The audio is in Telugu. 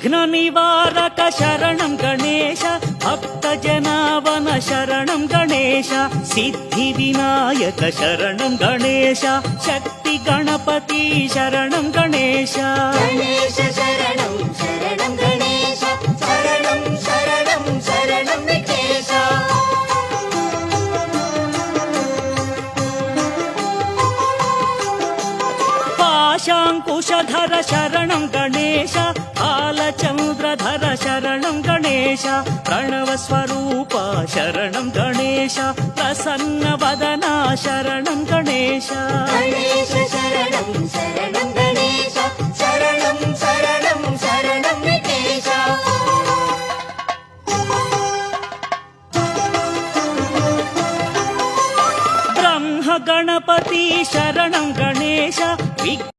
విఘ్న నివారక శరణం గణేశ భక్త జనావన శరణం గణేశ సిద్ధి వినాయక శరణం గణేశ శక్తి గణపతి శరణం గణేశ గణేశ శరణం శరణం గణేశ శరణం శరణం శరణం విఘ్నేశ పాశాంకుశధర శరణం గణేశ బాలచంద్రధర శరణం గణేశ ప్రణవ స్వరూప శరణం గణేశ ప్రసన్న వదన శరణం గణేశ గణేశ శరణం శరణం గణేశ శరణం శరణం శరణం విఘ్నేశ బ్రహ్మ గణపతి శరణం గణేశ